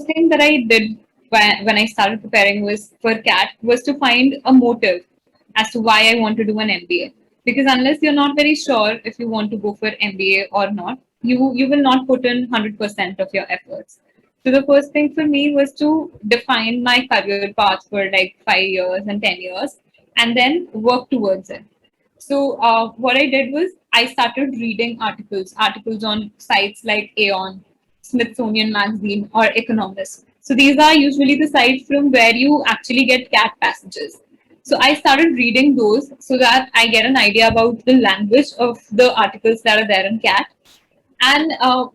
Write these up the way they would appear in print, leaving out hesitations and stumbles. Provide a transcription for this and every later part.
thing that I did when I started preparing was for CAT was to find a motive as to why I want to do an MBA. Because unless you're not very sure if you want to go for MBA or not, you will not put in 100% of your efforts. So the first thing for me was to define my career path for like 5 years and 10 years, and then work towards it. So what I did was I started reading articles on sites like Aeon, Smithsonian Magazine, or Economist. So these are usually the sites from where you actually get CAT passages. So I started reading those so that I get an idea about the language of the articles that are there in CAT. And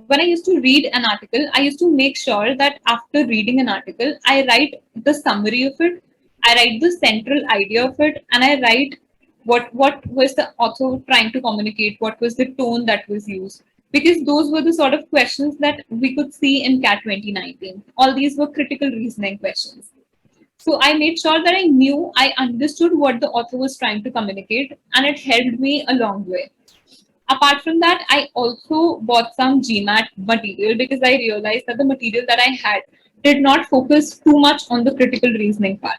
when I used to read an article, I used to make sure that after reading an article, I write the summary of it, I write the central idea of it, and I write what was the author trying to communicate, what was the tone that was used. Because those were the sort of questions that we could see in CAT 2019. All these were critical reasoning questions. So I made sure that I understood what the author was trying to communicate, and it helped me a long way. Apart from that, I also bought some GMAT material because I realized that the material that I had did not focus too much on the critical reasoning part.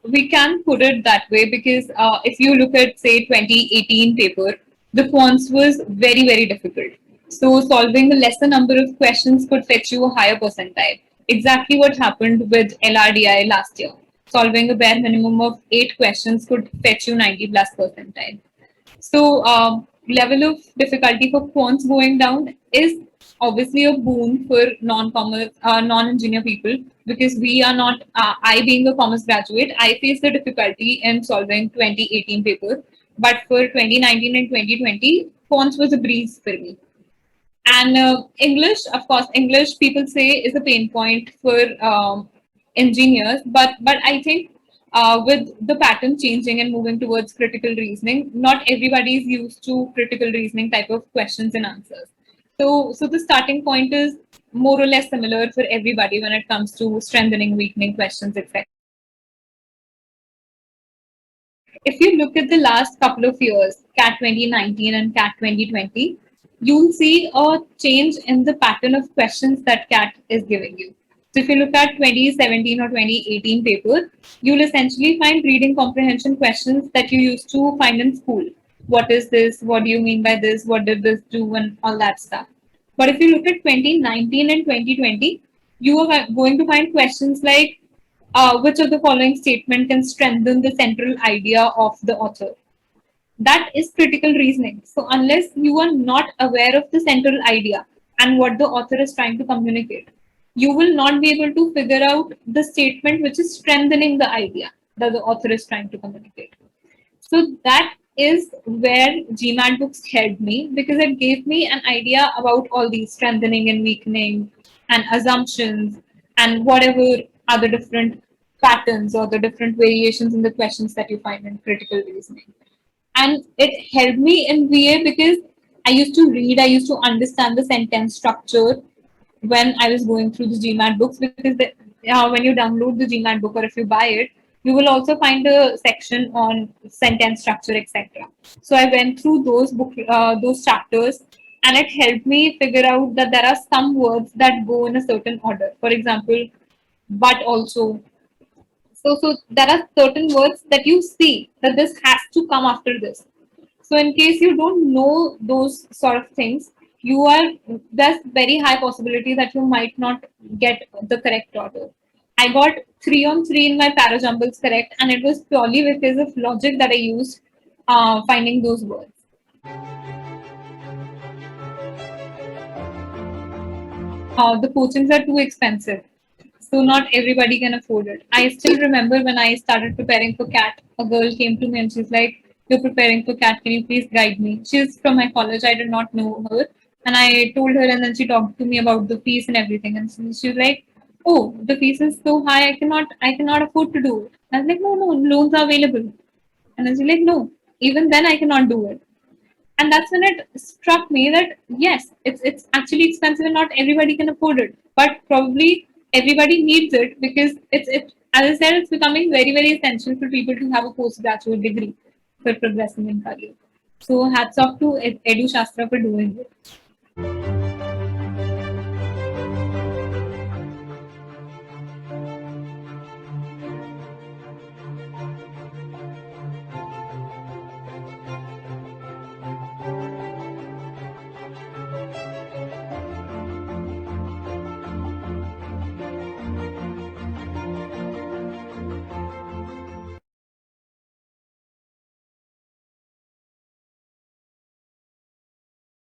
We can put it that way because if you look at, say, 2018 paper, the quants was very, very difficult. So solving a lesser number of questions could fetch you a higher percentile. Exactly what happened with LRDI last year. Solving a bare minimum of 8 questions could fetch you 90 plus percentile. So, level of difficulty for quants going down is obviously a boon for non-commerce, non-engineer people because we are not. I being a commerce graduate, I faced the difficulty in solving 2018 paper, but for 2019 and 2020, quants was a breeze for me. And English, of course, English people say is a pain point for engineers, but I think with the pattern changing and moving towards critical reasoning, not everybody is used to critical reasoning type of questions and answers. So the starting point is more or less similar for everybody when it comes to strengthening, weakening questions, etc. If you look at the last couple of years, CAT 2019 and CAT 2020, you'll see a change in the pattern of questions that CAT is giving you. So if you look at 2017 or 2018 paper, you'll essentially find reading comprehension questions that you used to find in school. What is this? What do you mean by this? What did this do? And all that stuff. But if you look at 2019 and 2020, you are going to find questions like which of the following statement can strengthen the central idea of the author? That is critical reasoning. So, unless you are not aware of the central idea and what the author is trying to communicate, you will not be able to figure out the statement which is strengthening the idea that the author is trying to communicate. So, that is where GMAT books helped me because it gave me an idea about all these strengthening and weakening and assumptions and whatever other different patterns or the different variations in the questions that you find in critical reasoning. And it helped me in VA because I used to read, I used to understand the sentence structure when I was going through the GMAT books because when you download the GMAT book or if you buy it, you will also find a section on sentence structure, etc. So I went through those chapters, and it helped me figure out that there are some words that go in a certain order. For example, but also. So there are certain words that you see that this has to come after this. So in case you don't know those sort of things, there's very high possibility that you might not get the correct order. I got 3 on 3 in my parajumbles correct, and it was purely because of logic that I used finding those words. The coachings are too expensive, so not everybody can afford it. I still remember when I started preparing for CAT, a girl came to me and she's like, "You're preparing for CAT, can you please guide me?" She's from my college, I did not know her. And I told her, and then she talked to me about the fees and everything. And she was like, "Oh, the fees is so high, I cannot afford to do it." I was like, "No, no, loans are available." And then she's like, "No, even then I cannot do it." And that's when it struck me that yes, it's actually expensive and not everybody can afford it, but probably everybody needs it because it as I said, it's becoming very, very essential for people to have a postgraduate degree for progressing in career. So hats off to EduShastra for doing it.